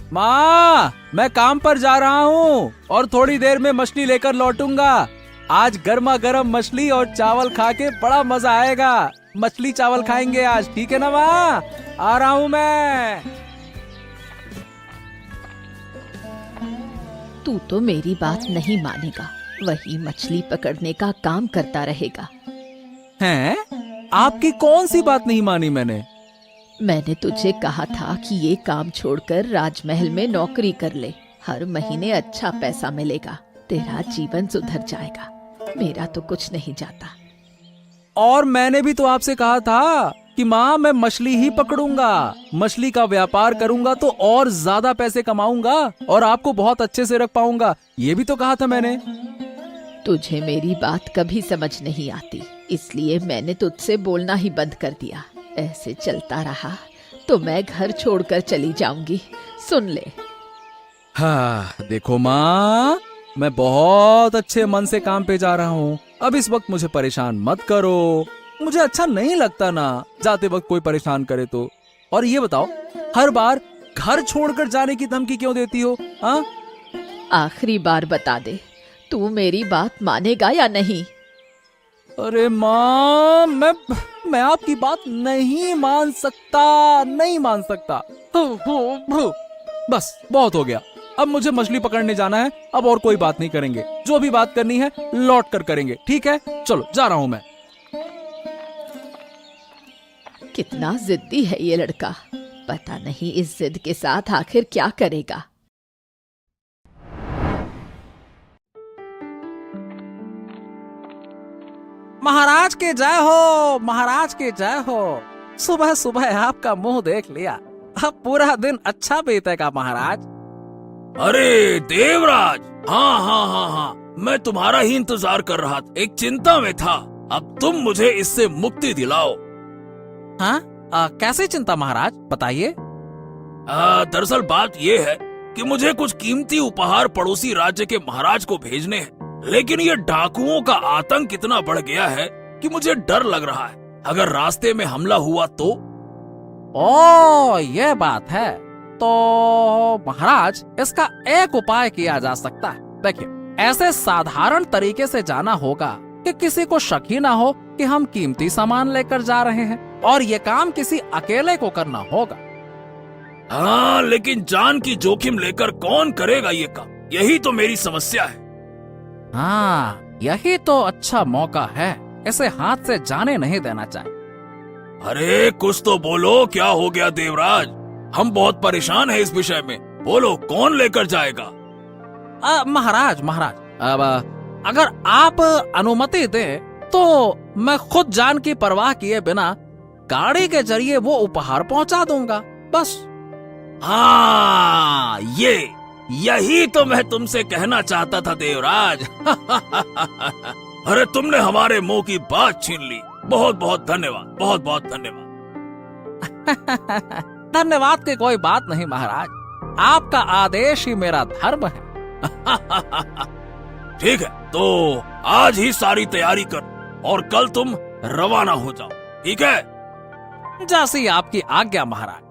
माँ, मैं काम पर जा रहा हूँ और थोड़ी देर में मछली लेकर लौटूंगा। आज गर्मा गर्म मछली और चावल खा के बड़ा मजा आएगा। मछली चावल खाएंगे आज, ठीक है ना माँ? आ रहा हूँ मैं। तू तो मेरी बात नहीं मानेगा, वही मछली पकड़ने का काम करता रहेगा। हैं? आपकी कौन सी बात नहीं मानी मैंने? मैंने तुझे कहा था कि ये काम छोड़कर राजमहल में नौकरी कर ले। हर महीने अच्छा पैसा मिलेगा, तेरा जीवन सुधर जाएगा। मेरा तो कुछ नहीं जाता। और मैंने भी तो आपसे कहा था कि माँ, मैं मछली ही पकड़ूंगा, मछली का व्यापार करूंगा तो और ज्यादा पैसे कमाऊंगा और आपको बहुत अच्छे से रख पाऊंगा। ये भी तो कहा था मैंने। तुझे मेरी बात कभी समझ नहीं आती, इसलिए मैंने तुझसे बोलना ही बंद कर दिया। ऐसे चलता रहा तो मैं घर छोड़कर चली जाऊंगी, सुन ले। हाँ, देखो माँ, मैं बहुत अच्छे मन से काम पे जा रहा हूँ। अब इस वक्त मुझे परेशान मत करो। मुझे अच्छा नहीं लगता ना जाते वक्त कोई परेशान करे तो। और ये बताओ, हर बार घर छोड़कर जाने की धमकी क्यों देती हो? हाँ, आखिरी बार बता दे, तू मेरी बात मानेगा या नहीं? अरे माँ, मैं आपकी बात नहीं मान सकता, नहीं मान सकता। बस बहुत हो गया। अब मुझे मछली पकड़ने जाना है। अब और कोई बात नहीं करेंगे। जो भी बात करनी है लौट कर करेंगे, ठीक है? चलो, जा रहा हूं मैं। कितना जिद्दी है ये लड़का, पता नहीं इस जिद के साथ आखिर क्या करेगा। महाराज के जय हो, महाराज के जय हो। सुबह सुबह आपका मुंह देख लिया, अब पूरा दिन अच्छा बीतेगा महाराज। अरे देवराज, हाँ हाँ हाँ हाँ, मैं तुम्हारा ही इंतजार कर रहा था। एक चिंता में था, अब तुम मुझे इससे मुक्ति दिलाओ। हाँ, कैसे चिंता महाराज, बताइए। दरअसल बात ये है कि मुझे कुछ कीमती उपहार पड़ोसी राज्य के महाराज को भेजने हैं, लेकिन ये डाकुओं का आतंक इतना बढ़ गया है कि मुझे डर लग रहा है। अगर रास्ते में हमला हुआ तो? ओ, ये बात है। तो महाराज, इसका एक उपाय किया जा सकता है। देखिए, ऐसे साधारण तरीके से जाना होगा कि किसी को शक ही ना हो कि हम कीमती सामान लेकर जा रहे हैं, और ये काम किसी अकेले को करना होगा। हाँ, लेकिन जान की जोखिम लेकर कौन करेगा ये काम? यही तो मेरी समस्या है। हाँ, यही तो अच्छा मौका है, इसे हाथ से जाने नहीं देना चाहिए। अरे कुछ तो बोलो, क्या हो गया देवराज? हम बहुत परेशान हैं इस विषय में। बोलो, कौन लेकर जाएगा? महाराज, अब अगर आप अनुमति दें तो मैं खुद जान की परवाह किए बिना गाड़ी के जरिए वो उपहार पहुंचा दूंगा, बस। हाँ, यही तो मैं तुमसे कहना चाहता था देवराज। अरे तुमने हमारे मुंह की बात छीन ली। बहुत बहुत धन्यवाद, बहुत बहुत धन्यवाद। धन्यवाद की कोई बात नहीं महाराज, आपका आदेश ही मेरा धर्म है। ठीक है, तो आज ही सारी तैयारी कर और कल तुम रवाना हो जाओ, ठीक है? जैसी आपकी आज्ञा महाराज।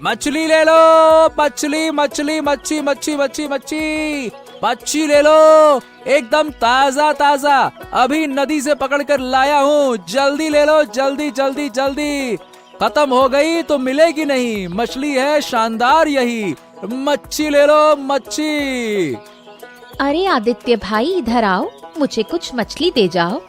मछली ले लो, मछली मछली मच्छी मच्छी मच्छी मच्छी मच्छी ले लो, एकदम ताजा ताजा, अभी नदी से पकड़ कर लाया हूँ। जल्दी ले लो, जल्दी जल्दी जल्दी, खत्म हो गई तो मिलेगी नहीं। मछली है शानदार, यही मच्छी ले लो, मच्छी। अरे आदित्य भाई, इधर आओ, मुझे कुछ मछली दे जाओ।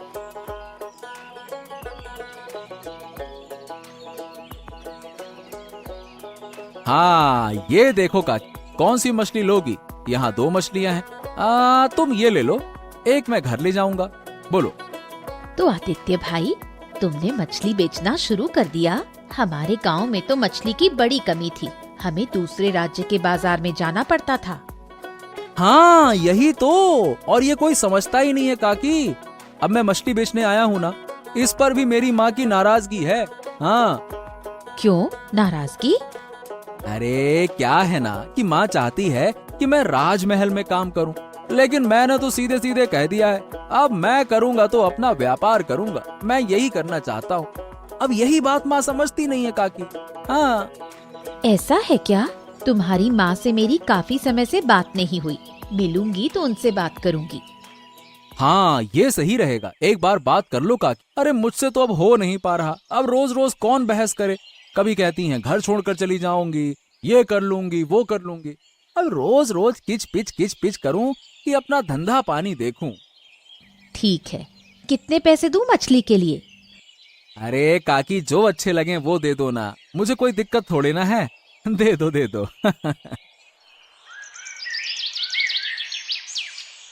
हाँ, ये देखो काकी, कौन सी मछली लोगी? यहाँ 2 मछलियाँ हैं। तुम ये ले लो, एक मैं घर ले जाऊंगा। बोलो। तो आदित्य भाई, तुमने मछली बेचना शुरू कर दिया? हमारे गांव में तो मछली की बड़ी कमी थी, हमें दूसरे राज्य के बाजार में जाना पड़ता था। हाँ, यही तो, और ये कोई समझता ही नहीं है काकी। अब मैं मछली बेचने आया हूँ ना, इस पर भी मेरी माँ की नाराजगी है। हाँ। क्यों नाराजगी? अरे क्या है ना कि माँ चाहती है कि मैं राजमहल में काम करूं, लेकिन मैंने तो सीधे सीधे कह दिया है, अब मैं करूंगा तो अपना व्यापार करूंगा, मैं यही करना चाहता हूँ। अब यही बात माँ समझती नहीं है काकी। हाँ। ऐसा है क्या? तुम्हारी माँ से मेरी काफी समय से बात नहीं हुई, मिलूंगी तो उनसे बात करूंगी। हाँ, ये सही रहेगा। एक बार बात कर लो काकी। अरे मुझसे तो अब हो नहीं पा रहा। अब रोज रोज कौन बहस करे। कभी कहती हैं घर छोड़कर चली जाऊंगी, ये कर लूंगी, वो कर लूंगी। अब रोज रोज किच पिच करूं कि अपना धंधा पानी देखूं। ठीक है, कितने पैसे दूं मछली के लिए? अरे काकी, जो अच्छे लगे वो दे दो ना, मुझे कोई दिक्कत थोड़ी ना है। दे दो दे दो।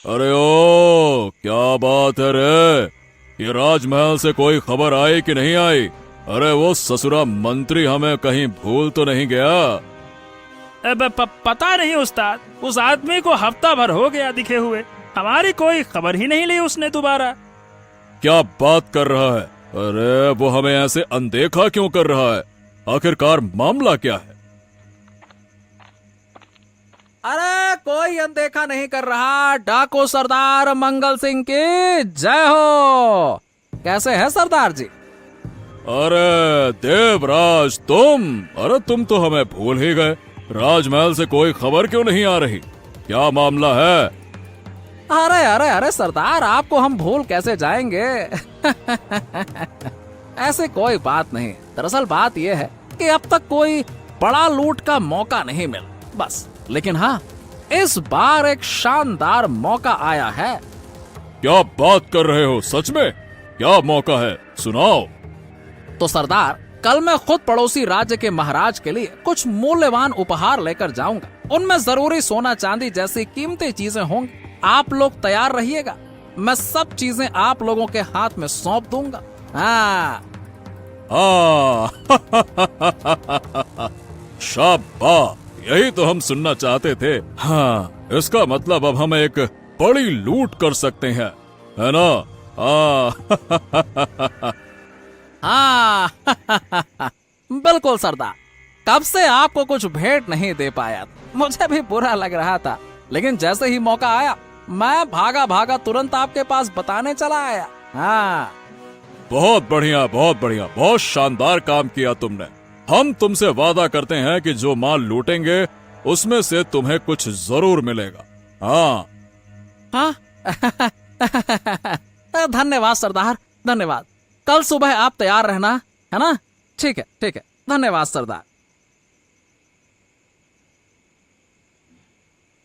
अरे ओ, क्या बात है रे? ये राजमहल से कोई खबर आई कि नहीं आई? अरे वो ससुरा मंत्री हमें कहीं भूल तो नहीं गया? अब पता नहीं उस्ताद, उस आदमी को हफ्ता भर हो गया दिखे हुए, हमारी कोई खबर ही नहीं ली उसने दोबारा। क्या बात कर रहा है? अरे वो हमें ऐसे अनदेखा क्यों कर रहा है? आखिरकार मामला क्या है? अरे कोई अनदेखा नहीं कर रहा। डाको सरदार मंगल सिंह की जय हो। कैसे है सरदार जी? अरे देवराज अरे तुम तो हमें भूल ही गए। राजमहल से कोई खबर क्यों नहीं आ रही? क्या मामला है? अरे अरे अरे सरदार, आपको हम भूल कैसे जाएंगे। ऐसे कोई बात नहीं। दरअसल बात यह है कि अब तक कोई बड़ा लूट का मौका नहीं मिला, बस। लेकिन हाँ, इस बार एक शानदार मौका आया है। क्या बात कर रहे हो? सच में? क्या मौका है? सुनाओ। तो सरदार, कल मैं खुद पड़ोसी राज्य के महाराज के लिए कुछ मूल्यवान उपहार लेकर जाऊंगा। उनमें जरूरी सोना चांदी जैसी कीमती चीजें होंगी। आप लोग तैयार रहिएगा। मैं सब चीजें आप लोगों के हाथ में सौंप दूंगा। हाँ। शाबाश, यही तो हम सुनना चाहते थे। हाँ, इसका मतलब अब हम एक बड़ी लूट कर सकते हैं, है ना? हाँ। बिल्कुल सरदार, कब से आपको कुछ भेंट नहीं दे पाया। मुझे भी बुरा लग रहा था, लेकिन जैसे ही मौका आया मैं भागा भागा तुरंत आपके पास बताने चला आया। हाँ। बहुत बढ़िया, बहुत बढ़िया, बहुत शानदार काम किया तुमने। हम तुमसे वादा करते हैं कि जो माल लूटेंगे उसमें से तुम्हें कुछ जरूर मिलेगा। हाँ। हाँ। धन्यवाद सरदार, धन्यवाद। कल सुबह आप तैयार रहना, है ना? ठीक है, ठीक है। धन्यवाद सरदार।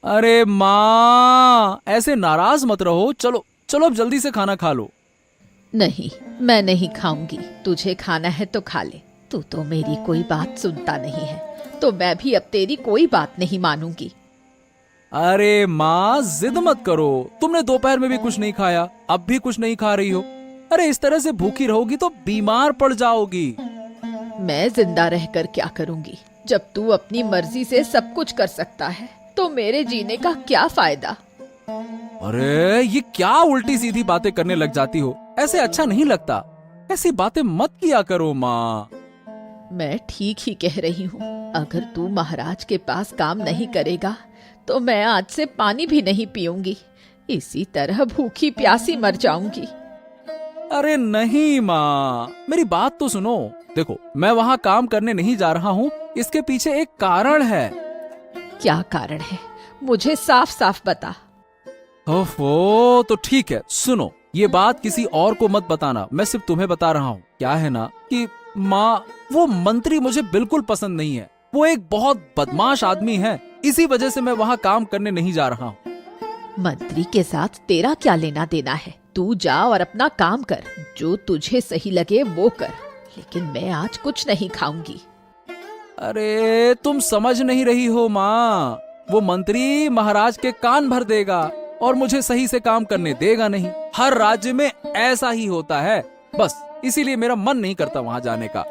अरे माँ, ऐसे नाराज मत रहो। चलो चलो, अब जल्दी से खाना खा लो। नहीं, मैं नहीं खाऊंगी। तुझे खाना है तो खा ले। तू तो मेरी कोई बात सुनता नहीं है, तो मैं भी अब तेरी कोई बात नहीं मानूंगी। अरे माँ, जिद मत करो। तुमने दोपहर में भी कुछ नहीं खाया, अब भी कुछ नहीं खा रही हो। अरे इस तरह से भूखी रहोगी तो बीमार पड़ जाओगी। मैं जिंदा रहकर क्या करूंगी? जब तू अपनी मर्जी से सब कुछ कर सकता है तो मेरे जीने का क्या फायदा? अरे ये क्या उल्टी सीधी बातें करने लग जाती हो? ऐसे अच्छा नहीं लगता। ऐसी बातें मत किया करो माँ। मैं ठीक ही कह रही हूँ। अगर तू महाराज के पास काम नहीं करेगा तो मैं आज से पानी भी नहीं पीऊंगी। इसी तरह भूखी प्यासी मर जाऊंगी। अरे नहीं माँ, मेरी बात तो सुनो। देखो, मैं वहाँ काम करने नहीं जा रहा हूँ। इसके पीछे एक कारण है। क्या कारण है? मुझे साफ साफ बता। ओफो, तो ठीक है, सुनो। ये बात किसी और को मत बताना, मैं सिर्फ तुम्हें बता रहा हूँ। क्या है ना कि माँ, वो मंत्री मुझे बिल्कुल पसंद नहीं है। वो एक बहुत बदमाश आदमी है। इसी वजह से मैं वहाँ काम करने नहीं जा रहा हूँ। मंत्री के साथ तेरा क्या लेना देना है? तू जा और अपना काम कर। जो तुझे सही लगे वो कर, लेकिन मैं आज कुछ नहीं खाऊंगी। अरे तुम समझ नहीं रही हो माँ। वो मंत्री महाराज के कान भर देगा और मुझे सही से काम करने देगा नहीं। हर राज्य में ऐसा ही होता है। बस इसीलिए मेरा मन नहीं करता वहां जाने का।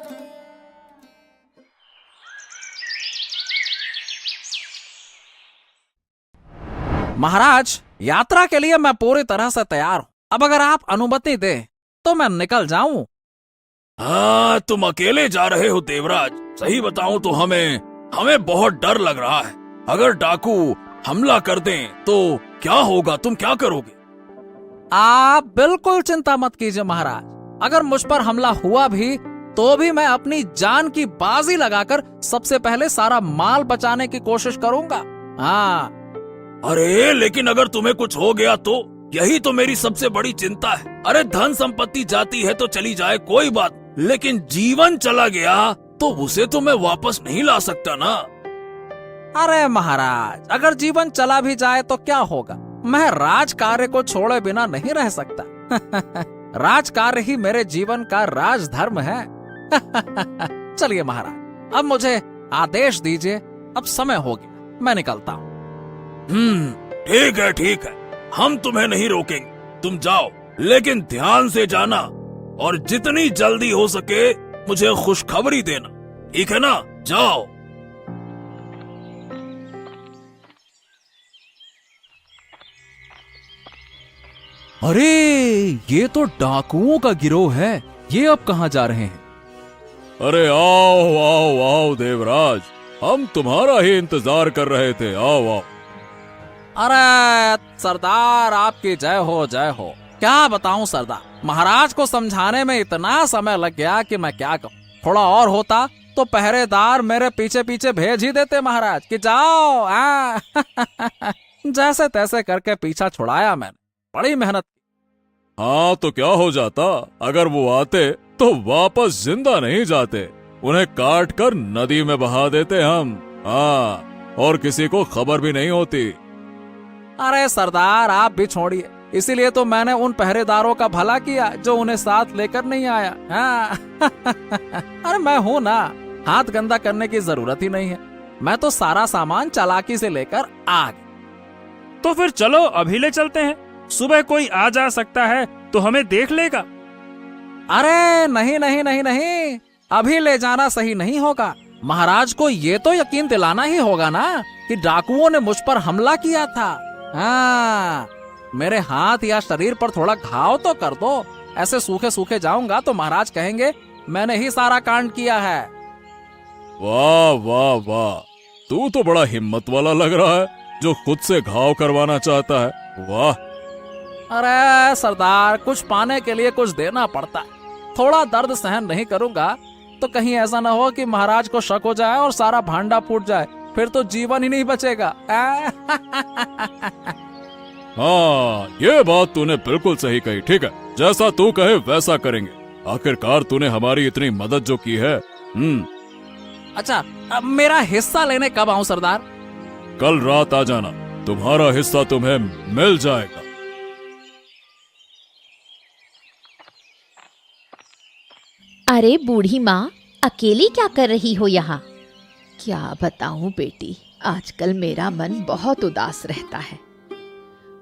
महाराज, यात्रा के लिए मैं पूरी तरह से तैयार हूँ। अब अगर आप अनुमति दे तो मैं निकल जाऊं। हाँ, तुम अकेले जा रहे हो देवराज? सही बताऊं तो हमें बहुत डर लग रहा है। अगर डाकू हमला कर दें तो क्या होगा? तुम क्या करोगे? आप बिल्कुल चिंता मत कीजिए महाराज। अगर मुझ पर हमला हुआ भी तो भी मैं अपनी जान की बाजी लगाकर सबसे पहले सारा माल बचाने की कोशिश करूंगा। हाँ। अरे लेकिन अगर तुम्हें कुछ हो गया तो? यही तो मेरी सबसे बड़ी चिंता है। अरे धन संपत्ति जाती है तो चली जाए, कोई बात, लेकिन जीवन चला गया तो उसे तो मैं वापस नहीं ला सकता ना। अरे महाराज, अगर जीवन चला भी जाए तो क्या होगा? मैं राज कार्य को छोड़े बिना नहीं रह सकता। राज कार्य ही मेरे जीवन का राज धर्म है। चलिए महाराज, अब मुझे आदेश दीजिए, अब समय हो गया, मैं निकलता हूँ। ठीक है, हम तुम्हें नहीं रोकेंगे, तुम जाओ, लेकिन ध्यान से जाना और जितनी जल्दी हो सके मुझे खुशखबरी देना, ठीक है ना? जाओ। अरे ये तो डाकुओं का गिरोह है, ये अब कहाँ जा रहे हैं? अरे आओ आओ आओ देवराज, हम तुम्हारा ही इंतजार कर रहे थे, आओ आओ। अरे सरदार, आपकी जय हो जय हो। क्या बताऊं सरदार, महाराज को समझाने में इतना समय लग गया कि मैं क्या कहूं। थोड़ा और होता तो पहरेदार मेरे पीछे पीछे भेज ही देते महाराज कि जाओ। जैसे तैसे करके पीछा छुड़ाया मैंने, बड़ी मेहनत। हाँ तो क्या हो जाता अगर वो आते तो वापस जिंदा नहीं जाते, उन्हें काट कर नदी में बहा देते हम। हाँ, और किसी को खबर भी नहीं होती। अरे सरदार, आप भी छोड़िए, इसीलिए तो मैंने उन पहरेदारों का भला किया जो उन्हें साथ लेकर नहीं आया। हाँ। अरे मैं हूं ना, हाथ गंदा करने की जरूरत ही नहीं है। मैं तो सारा सामान चालाकी से लेकर आ गया। तो फिर चलो अभी ले चलते हैं, सुबह कोई आ जा सकता है तो हमें देख लेगा। अरे नहीं नहीं नहीं नहीं, अभी ले जाना सही नहीं होगा। महाराज को ये तो यकीन दिलाना ही होगा ना कि डाकुओं ने मुझ पर हमला किया था। हाँ, मेरे हाथ या शरीर पर थोड़ा घाव तो कर दो। ऐसे सूखे सूखे जाऊंगा तो महाराज कहेंगे मैंने ही सारा कांड किया है। वाह वाह वाह, तू तो बड़ा हिम्मत वाला लग रहा है जो खुद से घाव करवाना चाहता है। वाह। अरे सरदार, कुछ पाने के लिए कुछ देना पड़ता है। थोड़ा दर्द सहन नहीं करूंगा तो कहीं ऐसा ना हो कि महाराज को शक हो जाए और सारा भांडा फूट जाए, फिर तो जीवन ही नहीं बचेगा। हाँ, ये बात तूने बिल्कुल सही कही। ठीक है, जैसा तू कहे वैसा करेंगे। आखिरकार तूने हमारी इतनी मदद जो की है। अच्छा, अब मेरा हिस्सा लेने कब आऊं सरदार? कल रात आ जाना, तुम्हारा हिस्सा तुम्हें मिल जाएगा। अरे बूढ़ी माँ, अकेली क्या कर रही हो यहाँ? क्या बताऊं बेटी, आजकल मेरा मन बहुत उदास रहता है।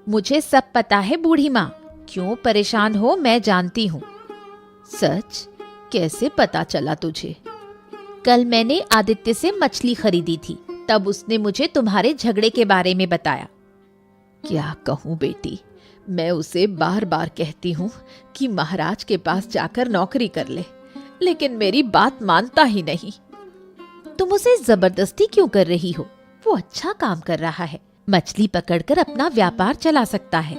मुझे सब पता है बूढ़ी माँ, क्यों परेशान हो मैं जानती हूँ। सच? कैसे पता चला तुझे? कल मैंने आदित्य से मछली खरीदी थी, तब उसने मुझे तुम्हारे झगड़े के बारे में बताया। क्या कहूँ बेटी, मैं उसे बार बार कहती हूँ कि महाराज के पास जाकर नौकरी कर ले, लेकिन मेरी बात मानता ही नहीं। तुम उसे जबरदस्ती क्यों कर रही हो? वो अच्छा काम कर रहा है, मछली पकड़कर अपना व्यापार चला सकता है।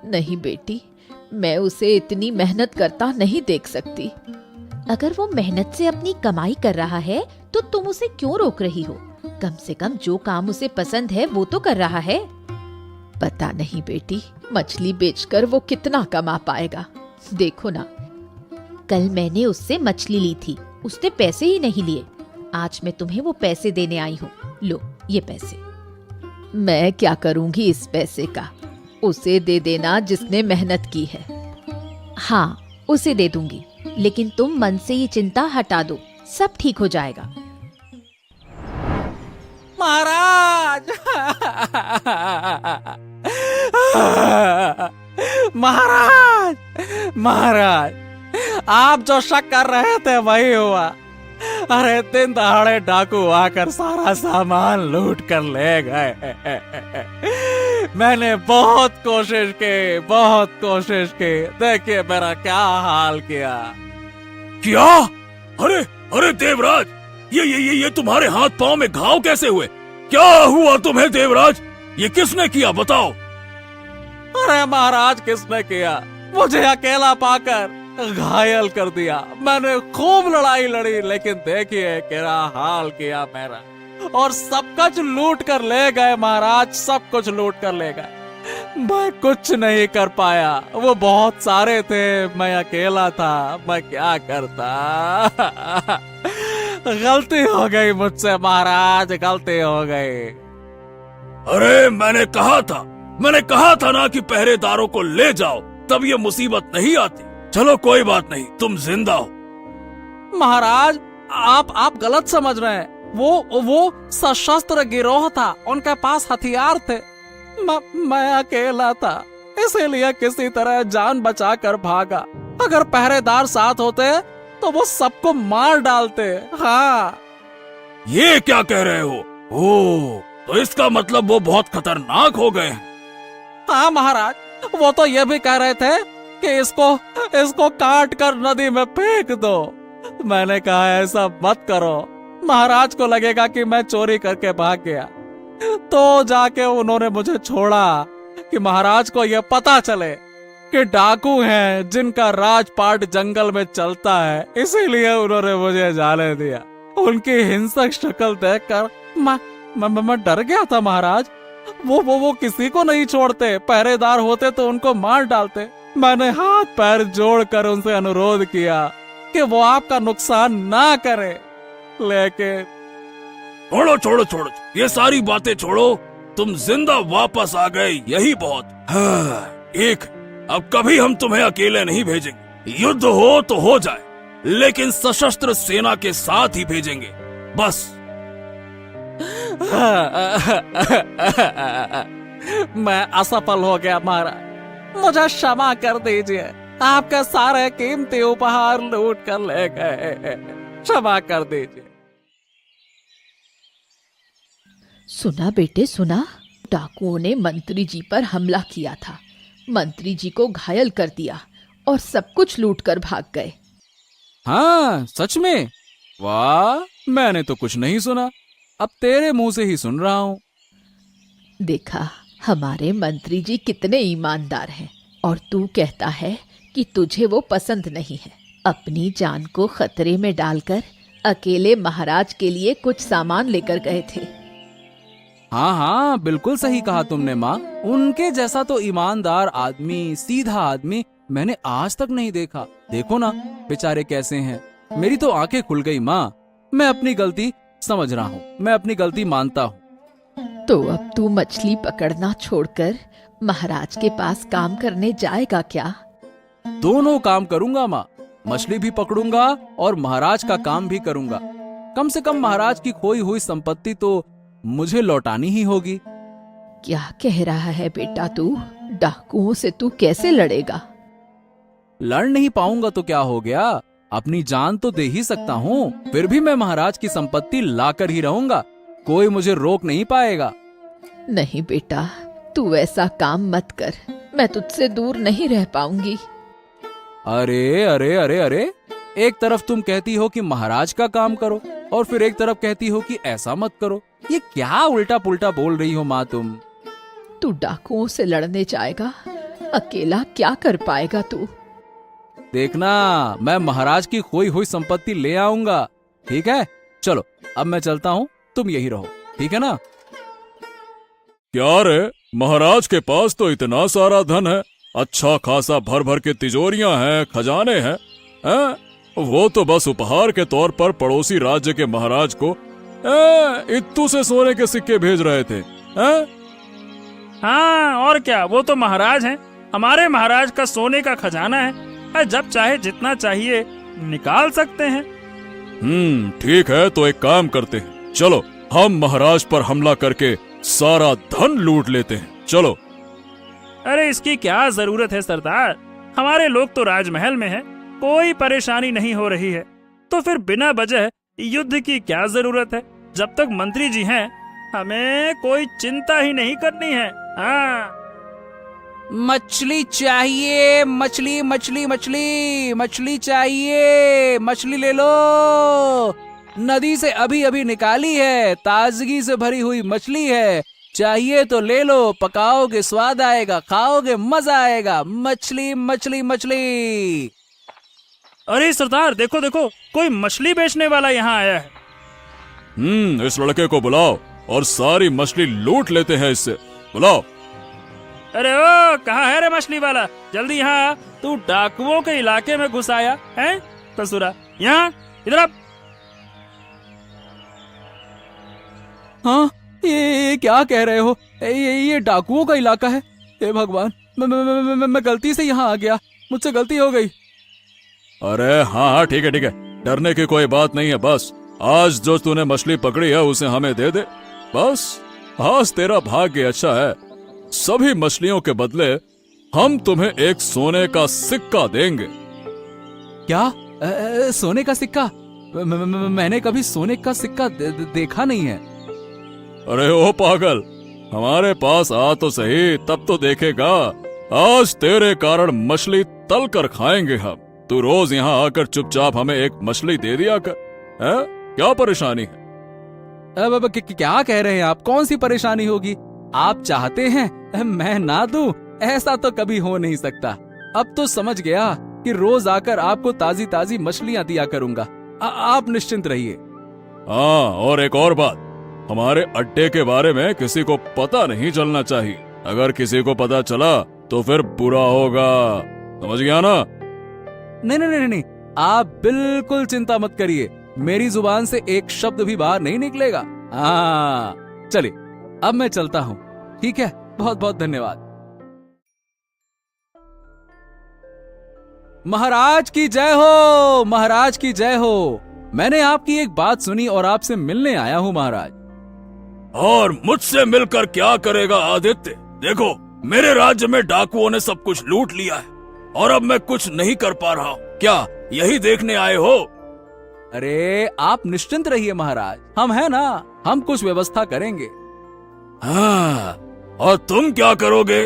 नहीं बेटी, मैं उसे इतनी मेहनत करता नहीं देख सकती। अगर वो मेहनत से अपनी कमाई कर रहा है तो तुम उसे क्यों रोक रही हो? कम से कम जो काम उसे पसंद है वो तो कर रहा है। पता नहीं बेटी, मछली बेचकर वो कितना कमा पाएगा। देखो ना, कल मैंने उससे मछली ली थी, उसने पैसे ही नहीं लिए। आज मैं तुम्हें वो पैसे देने आई हूँ, लो ये पैसे। मैं क्या करूंगी इस पैसे का? उसे दे देना जिसने मेहनत की है। हाँ, उसे दे दूंगी, लेकिन तुम मन से ये चिंता हटा दो, सब ठीक हो जाएगा। महाराज। महाराज, महाराज, आप जो शक कर रहे थे वही हुआ। अरे दिन दहाड़े डाकू आकर सारा सामान लूट कर ले गए। मैंने बहुत कोशिश की, देखिए मेरा क्या हाल किया। क्या? अरे अरे देवराज, ये तुम्हारे हाथ पांव में घाव कैसे हुए? क्या हुआ तुम्हें देवराज? ये किसने किया बताओ? अरे महाराज, किसने किया? मुझे अकेला पाकर घायल कर दिया। मैंने खूब लड़ाई लड़ी, लेकिन देखिए क्या हाल किया मेरा। और सब कुछ लूट कर ले गए महाराज, सब कुछ लूट कर ले गए। मैं कुछ नहीं कर पाया, वो बहुत सारे थे, मैं अकेला था, मैं क्या करता। गलती हो गई मुझसे महाराज, गलती हो गई। अरे मैंने कहा था ना कि पहरेदारों को ले जाओ, तब ये मुसीबत नहीं आती। चलो कोई बात नहीं, तुम जिंदा हो। महाराज आप गलत समझ रहे हैं। वो सशस्त्र गिरोह था, उनके पास हथियार थे। मैं अकेला था, इसीलिए किसी तरह जान बचाकर भागा। अगर पहरेदार साथ होते तो वो सबको मार डालते। हाँ। ये क्या कह रहे हो? ओह, तो इसका मतलब वो बहुत खतरनाक हो गए हैं। हाँ महाराज, वो तो ये भी कह रहे थे कि इसको काट कर नदी में फेंक दो। मैंने कहा ऐसा मत करो, महाराज को लगेगा कि मैं चोरी करके भाग गया। तो जाके उन्होंने मुझे छोड़ा कि महाराज को यह पता चले कि डाकू हैं जिनका राजपाट जंगल में चलता है, इसीलिए उन्होंने मुझे जाने दिया। उनकी हिंसक शक्ल देखकर मैं डर गया था महाराज। वो किसी को नहीं छोड़ते, पहरेदार होते तो उनको मार डालते। मैंने हाथ पैर जोड़कर उनसे अनुरोध किया कि वो आपका नुकसान ना करे, लेकिन छोड़ो, ये सारी बातें छोड़ो। तुम जिंदा वापस आ गए, यही बहुत। हाँ, अब कभी हम तुम्हें अकेले नहीं भेजेंगे। युद्ध हो तो हो जाए, लेकिन सशस्त्र सेना के साथ ही भेजेंगे, बस। मैं असफल हो गया महाराज, मुझे क्षमा कर दीजिए। आपके सारे कीमती उपहार लूट कर ले गए, क्षमा कर दीजिए। सुना बेटे सुना, डाकुओं ने मंत्री जी पर हमला किया था, मंत्री जी को घायल कर दिया और सब कुछ लूट कर भाग गए। हाँ सच में? वाह, मैंने तो कुछ नहीं सुना, अब तेरे मुंह से ही सुन रहा हूँ। देखा, हमारे मंत्री जी कितने ईमानदार हैं, और तू कहता है कि तुझे वो पसंद नहीं है। अपनी जान को खतरे में डालकर अकेले महाराज के लिए कुछ सामान लेकर गए थे। हाँ, बिल्कुल सही कहा तुमने माँ। उनके जैसा तो ईमानदार आदमी, सीधा आदमी मैंने आज तक नहीं देखा। देखो ना बेचारे कैसे हैं। मेरी तो आंखें खुल गई माँ। मैं अपनी गलती समझ रहा हूँ, मैं अपनी गलती मानता हूँ। तो अब तू मछली पकड़ना छोड़कर महाराज के पास काम करने जाएगा क्या? दोनों काम करूंगा माँ, मछली भी पकड़ूंगा और महाराज का काम भी करूंगा। कम से कम महाराज की खोई हुई संपत्ति तो मुझे लौटानी ही होगी। क्या कह रहा है बेटा तू? डाकुओं से तू कैसे लड़ेगा? लड़ नहीं पाऊंगा तो क्या हो गया, अपनी जान तो दे ही सकता हूँ। फिर भी मैं महाराज की संपत्ति लाकर ही रहूंगा, कोई मुझे रोक नहीं पाएगा। नहीं बेटा, तू ऐसा काम मत कर, मैं तुझसे दूर नहीं रह पाऊंगी। अरे अरे अरे अरे, एक तरफ तुम कहती हो कि महाराज का काम करो और फिर एक तरफ कहती हो कि ऐसा मत करो। ये क्या उल्टा पुल्टा बोल रही हो माँ तुम? तू डाकुओं से लड़ने जाएगा, अकेला क्या कर पाएगा तू? देखना, मैं महाराज की खोई हुई संपत्ति ले आऊंगा। ठीक है, चलो अब मैं चलता हूँ, तुम यही रहो, ठीक है ना? क्या रे, महाराज के पास तो इतना सारा धन है, अच्छा खासा भर भर के तिजोरियां हैं, खजाने हैं, वो तो बस उपहार के तौर पर पड़ोसी राज्य के महाराज को इत्तू से सोने के सिक्के भेज रहे थे। हाँ और क्या, वो तो महाराज हैं, हमारे महाराज का सोने का खजाना है, जब चाहे जितना चाहिए निकाल सकते हैं। ठीक है, तो एक काम करते हैं, चलो हम महाराज पर हमला करके सारा धन लूट लेते हैं, चलो। अरे इसकी क्या जरूरत है सरदार, हमारे लोग तो राजमहल में हैं, कोई परेशानी नहीं हो रही है, तो फिर बिना वजह युद्ध की क्या जरूरत है? जब तक मंत्री जी हैं, हमें कोई चिंता ही नहीं करनी है। हाँ, मछली चाहिए, मछली मछली मछली मछली चाहिए, मछली ले लो, नदी से अभी अभी निकाली है, ताजगी से भरी हुई मछली है, चाहिए तो ले लो, पकाओगे स्वाद आएगा, खाओगे मजा आएगा, मछली मछली मछली। अरे सरदार, देखो देखो, कोई मछली बेचने वाला यहाँ आया है। इस लड़के को बुलाओ और सारी मछली लूट लेते हैं इससे। बुलाओ। अरे ओ, कहाँ है रे मछली वाला? जल्दी यहाँ आ। तू डाकुओं के इलाके में घुस आया है ससुरा। यहाँ इधर आ। हाँ, ये क्या कह रहे हो? ये डाकुओं का इलाका है? हे भगवान, मैं गलती से यहाँ आ गया, मुझसे गलती हो गई। अरे हाँ हाँ, ठीक है ठीक है, डरने की कोई बात नहीं है। बस आज जो तूने मछली पकड़ी है उसे हमें दे दे। बस आज तेरा भाग्य अच्छा है। सभी मछलियों के बदले हम तुम्हें एक सोने का सिक्का देंगे। क्या? सोने का सिक्का? मैंने कभी सोने का सिक्का देखा नहीं है। अरे ओ पागल, हमारे पास आ तो सही, तब तो देखेगा। आज तेरे कारण मछली तल कर खाएंगे हम। तू रोज यहाँ आकर चुपचाप हमें एक मछली दे दिया कर। है? क्या परेशानी है? अब क्या कह रहे हैं आप? कौन सी परेशानी होगी? आप चाहते हैं मैं ना दूं? ऐसा तो कभी हो नहीं सकता। अब तो समझ गया कि रोज आकर आपको ताजी ताजी मछलियां दिया करूंगा। आप निश्चिंत रहिए। हाँ, और एक और बात, हमारे अड्डे के बारे में किसी को पता नहीं चलना चाहिए। अगर किसी को पता चला तो फिर बुरा होगा, समझ गया ना? नहीं नहीं नहीं नहीं, आप बिल्कुल चिंता मत करिए। मेरी जुबान से एक शब्द भी बाहर नहीं निकलेगा। हाँ, चलिए अब मैं चलता हूँ। ठीक है, बहुत बहुत धन्यवाद। महाराज की जय हो, महाराज की जय हो। मैंने आपकी एक बात सुनी और आपसे मिलने आया हूँ महाराज। और मुझसे मिलकर क्या करेगा आदित्य? देखो, मेरे राज्य में डाकुओं ने सब कुछ लूट लिया है और अब मैं कुछ नहीं कर पा रहा हूँ। क्या यही देखने आए हो? अरे आप निश्चिंत रहिए महाराज, हम है ना, हम कुछ व्यवस्था करेंगे। हाँ, और तुम क्या करोगे?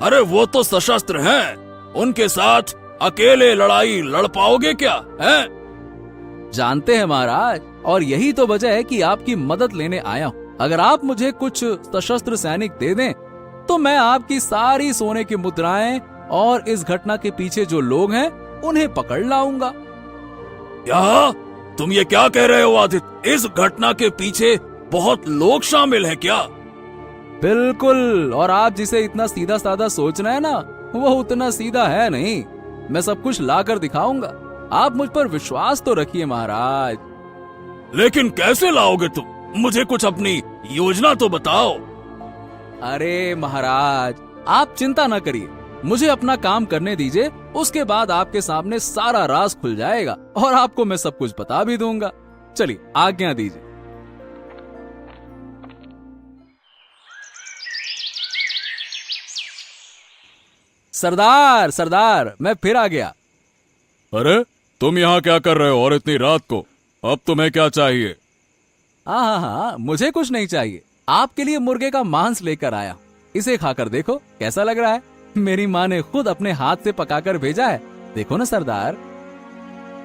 अरे वो तो सशस्त्र हैं, उनके साथ अकेले लड़ाई लड़ पाओगे क्या? है? जानते हैं महाराज, और यही तो वजह है कि आपकी मदद लेने आया हूँ। अगर आप मुझे कुछ सशस्त्र सैनिक दे दें तो मैं आपकी सारी सोने की मुद्राएं और इस घटना के पीछे जो लोग हैं उन्हें पकड़ लाऊंगा। क्या तुम ये क्या कह रहे हो आदित्य? इस घटना के पीछे बहुत लोग शामिल हैं क्या? बिल्कुल, और आप जिसे इतना सीधा साधा सोच रहे हैं ना, वो उतना सीधा है नहीं। मैं सब कुछ ला कर दिखाऊंगा। आप मुझ पर विश्वास तो रखिए महाराज। लेकिन कैसे लाओगे तुम? मुझे कुछ अपनी योजना तो बताओ। अरे महाराज, आप चिंता न करिए, मुझे अपना काम करने दीजिए। उसके बाद आपके सामने सारा राज खुल जाएगा और आपको मैं सब कुछ बता भी दूंगा। चलिए, आज्ञा दीजिए। सरदार सरदार, मैं फिर आ गया। अरे तुम यहाँ क्या कर रहे हो और इतनी रात को? अब तुम्हें क्या चाहिए? हाँ हाँ हाँ, मुझे कुछ नहीं चाहिए। आपके लिए मुर्गे का मांस लेकर आया। इसे खाकर देखो कैसा लग रहा है। मेरी माँ ने खुद अपने हाथ से पकाकर भेजा है। देखो ना सरदार।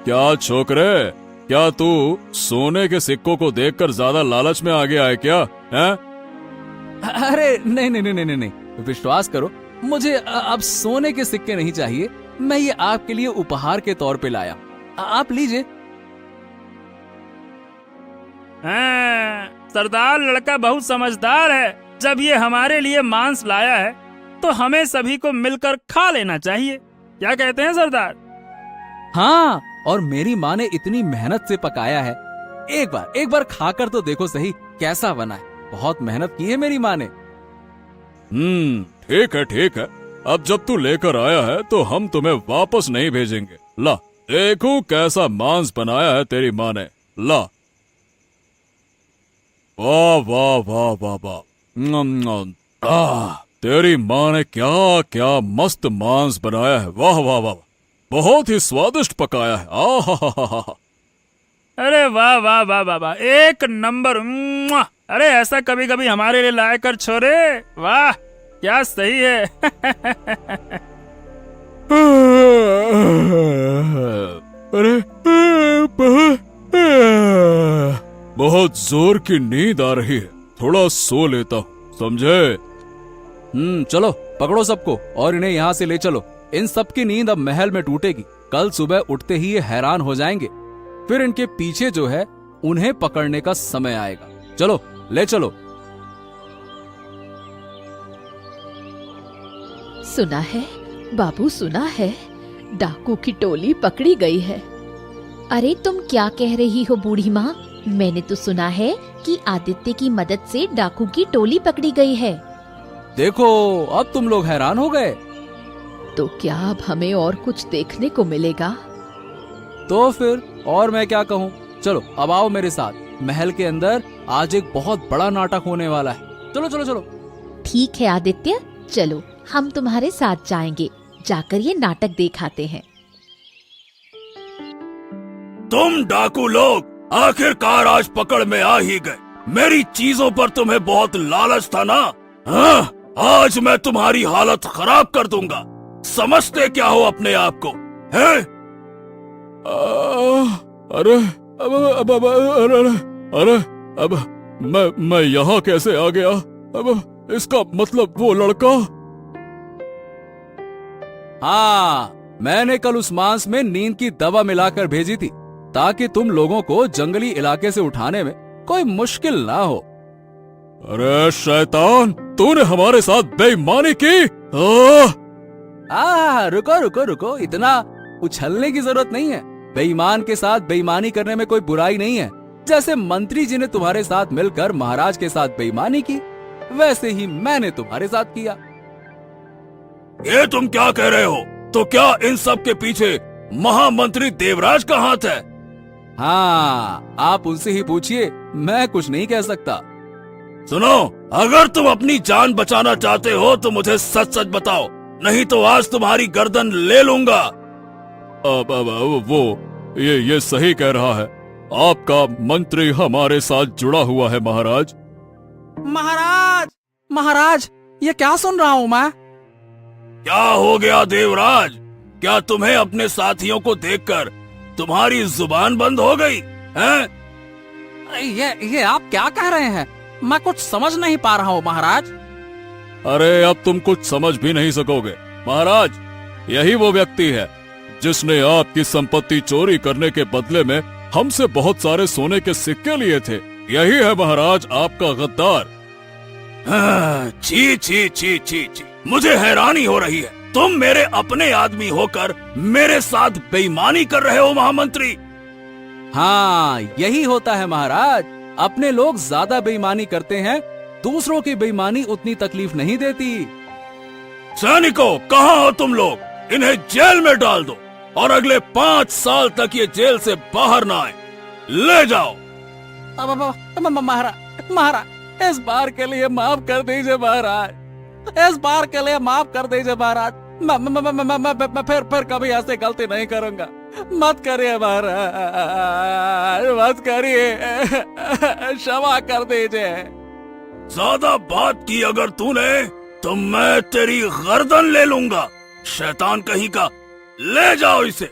क्या छोकरे, क्या तू सोने के सिक्कों को देखकर ज्यादा लालच में आ गया है क्या? है? अरे नहीं नहीं नहीं नहीं नहीं, विश्वास करो, मुझे अब सोने के सिक्के नहीं चाहिए। मैं ये आपके लिए उपहार के तौर पे लाया। आप लीजिए। हाँ, सरदार लड़का बहुत समझदार है। जब ये हमारे लिए मांस लाया है तो हमें सभी को मिलकर खा लेना चाहिए। क्या कहते हैं सरदार? हाँ, और मेरी माँ ने इतनी मेहनत से पकाया है। एक बार खाकर तो देखो सही कैसा बना है। बहुत मेहनत की है मेरी माँ ने। ठीक है ठीक है। अब जब तू लेकर आया है तो हम तुम्हें वापस नहीं भेजेंगे। ला, देखो कैसा मांस बनाया है तेरी माँ ने। ला, वाह वाह वाह वाह वाह। तेरी माँ ने क्या क्या मस्त मांस बनाया है। वाह वाह वाह, बहुत ही स्वादिष्ट पकाया है। आहा। अरे वाह वाह वाह वाह वाह, एक नंबर। अरे ऐसा कभी कभी हमारे लिए लाया कर छोरे। वाह, क्या सही है। अरे बहुत जोर की नींद आ रही है, थोड़ा सो लेता हूँ, समझे? चलो पकड़ो सबको और इन्हें यहाँ से ले चलो। इन सबकी नींद अब महल में टूटेगी। कल सुबह उठते ही ये हैरान हो जाएंगे। फिर इनके पीछे जो है उन्हें पकड़ने का समय आएगा। चलो ले चलो। सुना है बाबू, सुना है डाकू की टोली पकड़ी गई है। अरे तुम क्या कह रही हो बूढ़ी माँ? मैंने तो सुना है कि आदित्य की मदद से डाकू की टोली पकड़ी गई है। देखो अब तुम लोग हैरान हो गए। तो क्या अब हमें और कुछ देखने को मिलेगा? तो फिर और मैं क्या कहूँ। चलो अब आओ मेरे साथ। महल के अंदर आज एक बहुत बड़ा नाटक होने वाला है। चलो चलो चलो। ठीक है आदित्य, चलो हम तुम्हारे साथ जाएंगे, जाकर ये नाटक दिखाते हैं। तुम डाकू लोग आखिरकार आज पकड़ में आ ही गए। मेरी चीजों पर तुम्हें बहुत लालच था ना? हाँ, आज मैं तुम्हारी हालत खराब कर दूंगा। समझते क्या हो अपने आप को, हैं? अरे अरे अब मैं यहाँ कैसे आ गया? अब इसका मतलब वो लड़का। हाँ, मैंने कल उस मांस में नींद की दवा मिलाकर भेजी थी ताकि तुम लोगों को जंगली इलाके से उठाने में कोई मुश्किल ना हो। अरे शैतान, तूने हमारे साथ बेईमानी की। रुको रुको रुको, इतना उछलने की जरूरत नहीं है। बेईमान के साथ बेईमानी करने में कोई बुराई नहीं है। जैसे मंत्री जी ने तुम्हारे साथ मिलकर महाराज के साथ बेईमानी की, वैसे ही मैंने तुम्हारे साथ किया। ये तुम क्या कह रहे हो? तो क्या इन सब के पीछे महामंत्री देवराज का हाथ है? हाँ, आप उनसे ही पूछिए, मैं कुछ नहीं कह सकता। सुनो, अगर तुम अपनी जान बचाना चाहते हो तो मुझे सच सच बताओ, नहीं तो आज तुम्हारी गर्दन ले लूंगा। अब वो ये सही कह रहा है। आपका मंत्री हमारे साथ जुड़ा हुआ है महाराज। महाराज महाराज, ये क्या सुन रहा हूँ मैं? क्या हो गया देवराज? क्या तुम्हें अपने साथियों को देखकर तुम्हारी जुबान बंद हो गई हैं? ये आप क्या कह रहे हैं? मैं कुछ समझ नहीं पा रहा हूँ महाराज। अरे अब तुम कुछ समझ भी नहीं सकोगे महाराज। यही वो व्यक्ति है जिसने आपकी संपत्ति चोरी करने के बदले में हमसे बहुत सारे सोने के सिक्के लिए थे। यही है महाराज आपका गद्दार। छी छी छी छी छी, मुझे हैरानी हो रही है। तुम मेरे अपने आदमी होकर मेरे साथ बेईमानी कर रहे हो महामंत्री। हाँ, यही होता है महाराज। अपने लोग ज्यादा बेईमानी करते हैं, दूसरों की बेईमानी उतनी तकलीफ नहीं देती। सैनिकों, कहाँ हो तुम लोग? इन्हें जेल में डाल दो और अगले 5 साल तक ये जेल से बाहर ना आए। ले जाओ। महाराज, इस बार के लिए माफ कर दीजिए महाराज। इस बार के लिए माफ कर दीजिए महाराज। मैं फिर कभी ऐसे गलती नहीं करूंगा। मत करिए महाराज, मत करिए, क्षमा कर दीजिए। ज्यादा बात की अगर तूने तो मैं तेरी गर्दन ले लूंगा। शैतान कहीं का, ले जाओ इसे।